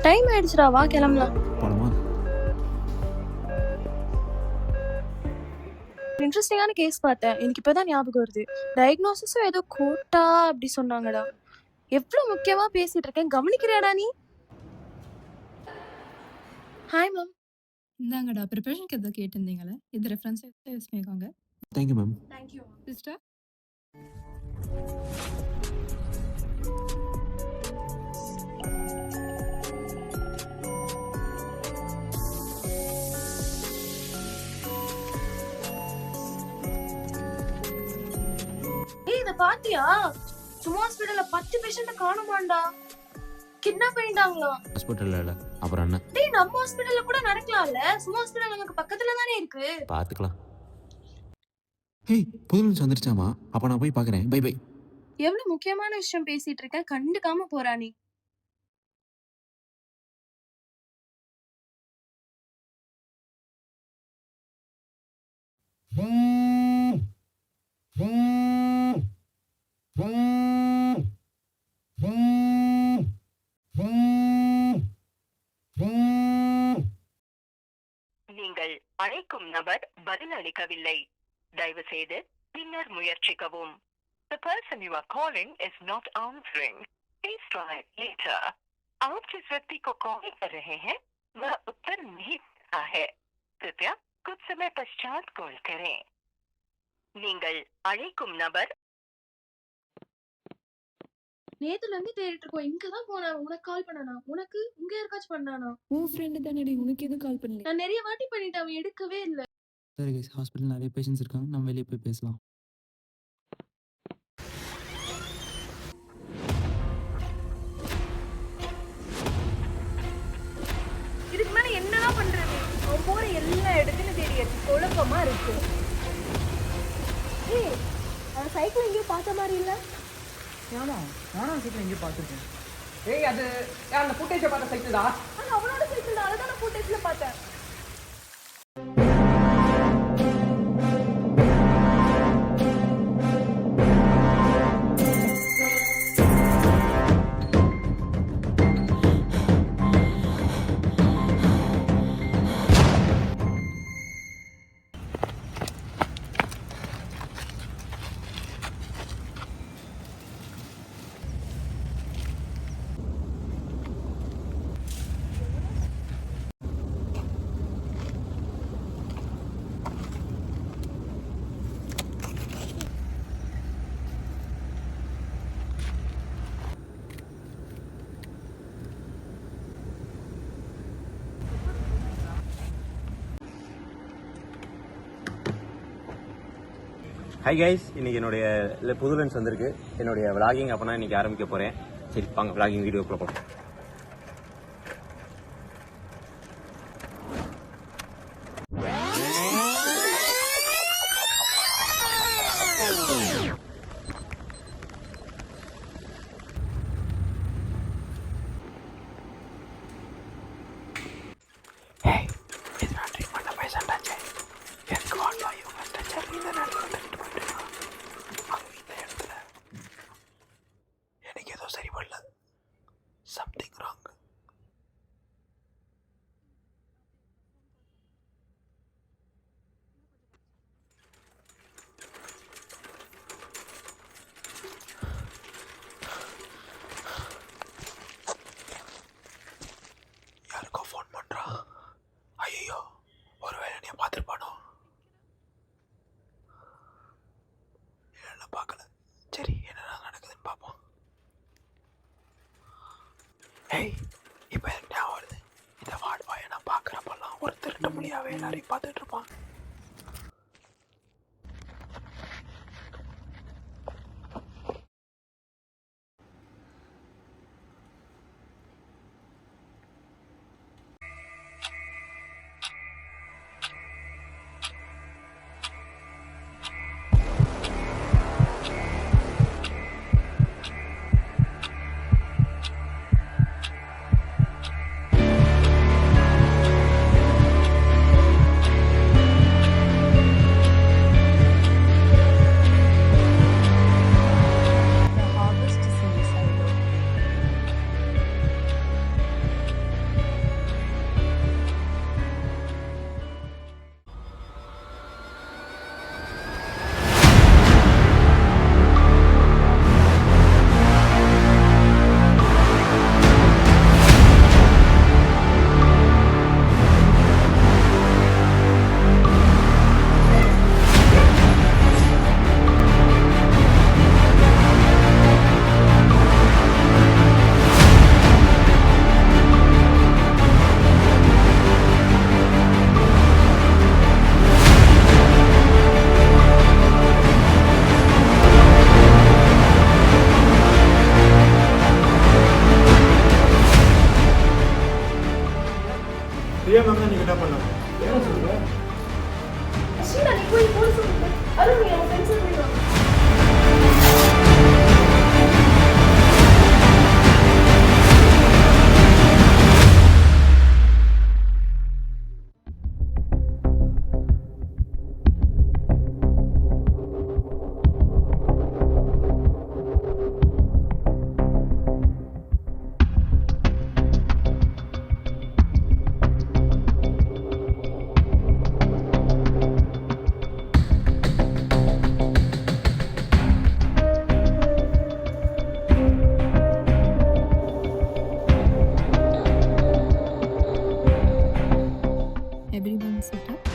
Time ஆயிடுச்சுடா, வா கிளம்பலாம். போலாமா? இன்ட்ரெஸ்டிங்கான கேஸ் பார்த்தேன். எனக்கு இப்பதான் ஞாபகம் வருது. டயக்னோசிஸும் ஏதோ கோட்டா அப்படி சொன்னாங்கடா. எவ்வளவு முக்கியமா பேசிட்டு இருக்கேன், கவனிக்கிறியாடா நீ? Hi ma'am. இந்தாங்கடா ப்ரிப்பரேஷனுக்கு ஏதோ கேட்டிருந்தீங்களே, இது ரெஃபரன்ஸ் யூஸ் பண்ணிக்கோங்க. Thank you ma'am. தேங்க்யூ. சிஸ்டர் ஏய், இத பாத்தியா? சும்மா ஹாஸ்பிடல்ல 10 பேஷண்ட காணுமாண்டா. கிட்னாப் பண்ணிட்டாங்களாம். ஹாஸ்பிட்டல்ல இல்ல, அப்புறம் என்ன? டேய், நம்ம ஹாஸ்பிடல்ல கூட நடக்கலாம்ல. சும்மா ஹாஸ்பிடல் நமக்கு பக்கத்துல தானே இருக்கு. பார்த்துக்கலாம். ஹேய், புது நியூஸ் வந்துருச்சாமா? அப்ப நான் போய் பார்க்கறேன். Bye bye. எவ்வளவு முக்கியமான விஷயம் பேசிட்டு இருக்கேன், கண்டுக்காம போறா நீ. நீங்கள் அழைக்கும் நபர் பதிலளிக்கவில்லை. தயவு செய்து பின்னர் முயற்சிக்கவும். The person you are calling is not answering. Please try later. आप जिस व्यक्ति को कॉल कर रहे हैं वह उत्तर नहीं दे रहा है. कृपया कुछ समय पश्चात कॉल करें. நீங்கள் அழைக்கும் நபர் நேத்துல இருந்து தேடிட்டு இருக்கோம். இங்கதான் போனா. உனக்கு கால் பண்ணானா? உனக்கு உங்க யாருக்காச்சும் பண்ணானா? உன் ஃப்ரெண்டு தானடி, உனக்கு எதுவும் கால் பண்ணல? நான் நிறைய வாட்டி பண்ணிட்டேன், அவன் எடுக்கவே இல்ல. சரி கைஸ், ஹாஸ்பிட்டல் நிறைய பேஷண்ட்ஸ் இருக்காங்க, நம்ம வெளியே போய் பேசலாம். இதுக்கு மேல என்னதான் பண்றது? அவன் போற எல்லா இடத்துலயும் தேடியாச்சு, குழப்பமா இருக்கு. ஏய், அவன் சைக்கிள் எங்கேயும் பார்த்த மாதிரி இல்ல. ஆமா, நானும் சைக்கிள் எங்கேயும் பார்த்துருக்கேன். ஏய், அது அந்த ஃபுட்டேஜை பார்த்த சைக்கிள் தான். ஆனா அவனோட சைக்கிள் தான், அதான் நான் ஃபுட்டேஜ்ல பார்த்தேன். ஹாய் கைஸ், இன்னைக்கு என்னுடைய புது லென்ஸ் வந்திருக்கு. என்னுடைய விளாகிங் அப்போனா இன்னைக்கு ஆரம்பிக்க போகிறேன். சரி வாங்க விளாகிங் வீடியோ போகலாம். Something wrong. யாருக்கோ ஃபோன் பண்றான். ஐயோ, ஒருவேளை நீ பார்த்துருப்பானோ? இல்ல, பார்க்கல. சரி, என்ன நடக்குதுன்னு பார்ப்போம். ஏய், இப்போ எனக்கு ஞாபகம் வருது. இந்த வார்டு பாயை நான் பார்க்குறப்பெல்லாம் ஒரு திருட்டு மொழியாகவே எல்லாரையும் பார்த்துட்டு இருப்பான். ஷீலா நீ போய் போலீஸ் அருண் நீ அவன் ஃப்ரெண்ட்ஸ் போய் வா. Everyone sit up.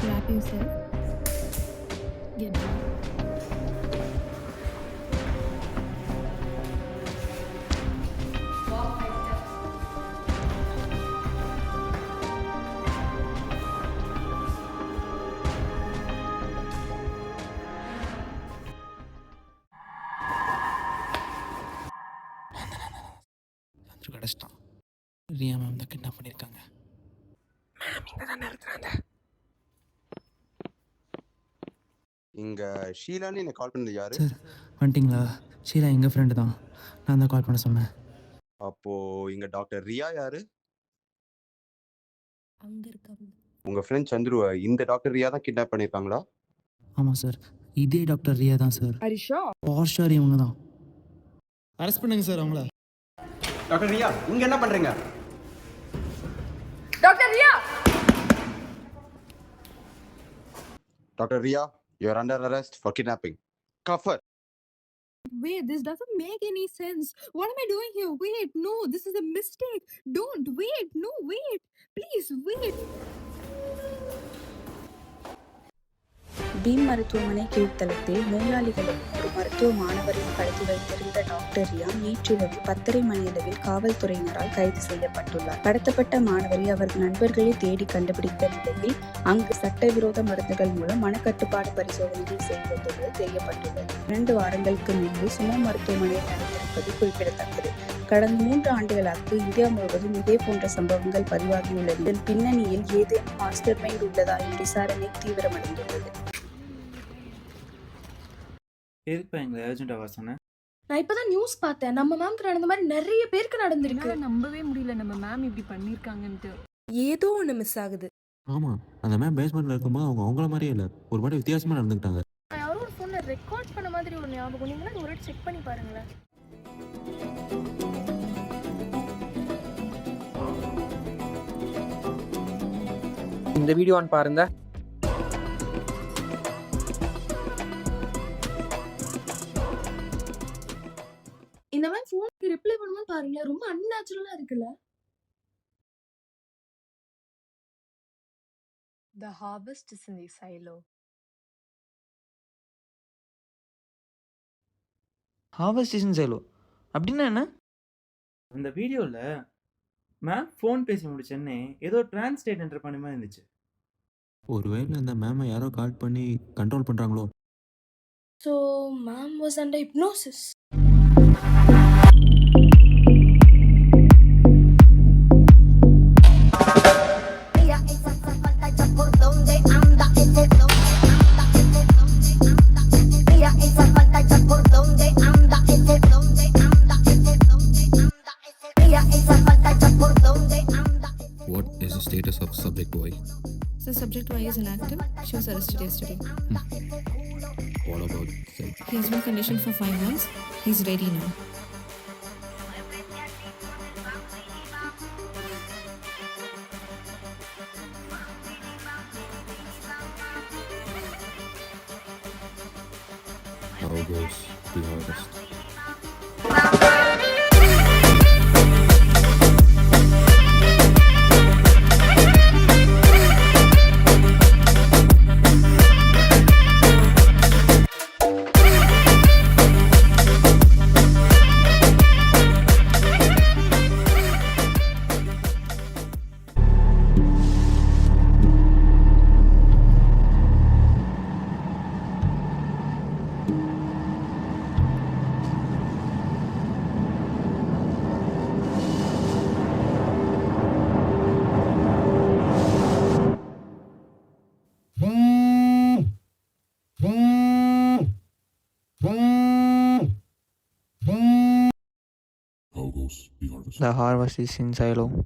Wrap yourself. Get down. Chandru கிடச்சிட்டான். ரியா மேம் தான் கிட்னாப் பண்ணியிருக்காங்க. மேம் இங்கே தானே இருக்கிறாங்க. இங்கே ஷீலான்னு எனக்கு கால் பண்ணது யாரு? சார் வந்துட்டிங்களா? ஷீலா எங்கள் ஃப்ரெண்டு தான். நான் தான் கால் பண்ண சொன்னேன். அப்போது இங்கே டாக்டர் ரியா யாரு? அங்க இருக்காங்க. உங்கள் ஃப்ரெண்ட் சந்துருவை இந்த டாக்டர் ரியா தான் கிட்னாப் பண்ணியிருக்காங்களா? ஆமாம் சார், இதே டாக்டர் ரியா தான் சார். ஹரிஷா பார்ஷார் இவங்க தான். அரெஸ்ட் பண்ணுங்க சார் அவங்கள. டாக்டர் ரியா இங்கே என்ன பண்ணுறீங்க? Doctor Riya doctor Riya, you are under arrest for kidnapping. Cuff her. Wait, this doesn't make any sense. What am I doing here? Wait, no, this is a mistake. Don't, wait, no, wait. Please, wait. பீம் மருத்துவமனை கீழ்த்தளத்தில் நோயாளிகளை ஒரு மருத்துவ மாணவரின் கடத்தி வைத்திருந்த doctor Riya நேற்றிரவு 10:30 மணியளவில் காவல்துறையினரால் கைது செய்யப்பட்டுள்ளார். கடத்தப்பட்ட மாணவரை அவரது நண்பர்களை தேடி கண்டுபிடித்த நிலையில் அங்கு சட்டவிரோத மருந்துகள் மூலம் மனக்கட்டுப்பாடு பரிசோதனைகள் செய்வது தெரியப்பட்டுள்ளது. 2 வாரங்களுக்கு முன்பு சுமோ மருத்துவமனையில் நடந்திருப்பது குறிப்பிடத்தக்கது. கடந்த 3 ஆண்டுகளாக இந்தியா முழுவதும் இதே போன்ற சம்பவங்கள் பதிவாகியுள்ளது. இதன் பின்னணியில் ஏதேனும் மாஸ்டர் மைண்ட் உள்ளதா என்ற விசாரணை தீவிரமடைந்துள்ளது. எதுக்கு எங்களை அர்ஜென்ட்டாக வர சொன்னேன்? நான் இப்பதான் நியூஸ் பார்த்தேன். நம்ம மேம்க்கு நடந்த மாதிரி நிறைய பேருக்கு நடந்திருக்கு. நம்பவே முடியல நம்ம மேம் இப்படி பண்ணிருக்காங்கன்ட்டு. ஏதோ ஒன்று மிஸ் ஆகுது. ஆமாம், அந்த மேம் பேஸ்மெண்ட்டில் இருக்கும்போது அவங்க அவங்கள மாதிரியே இல்லை, ஒரு மாதிரி வித்தியாசமாக நடந்துக்கிட்டாங்க. நான் யாரோ ஒரு ஃபோன்ல ரெக்கார்ட் பண்ண மாதிரி ஒரு ஞாபகம். நீங்க முன்னாடி ஒரு வாட்டி செக் பண்ணி பாருங்களேன். இந்த வீடியோன்னு பாருங்க. இந்த மாதிரி ஃபோனுக்கு ரிப்ளை பண்ணும்போது பாருங்க, ரொம்ப அன்நேச்சுரலா இருக்குல்ல. The harvest is in the silo. Harvest station Xylo அப்படின்னா என்ன? அந்த வீடியோவில் மேம் ஃபோன் பேசி முடிச்சேன்னே ஏதோ டிரான்ஸ்லேட் என்டர் பண்ண மாதிரி இருந்துச்சு. ஒருவேளை அந்த மேமை யாரோ கால் பண்ணி கண்ட்ரோல் பண்ணுறாங்களோ. So ma'am was under hypnosis. What is the status of subject boy? So subject Y is inactive. She was arrested yesterday. What about say? He has been conditioned for 5 months. He's ready now. How goes the harvest? The harvest is in silo.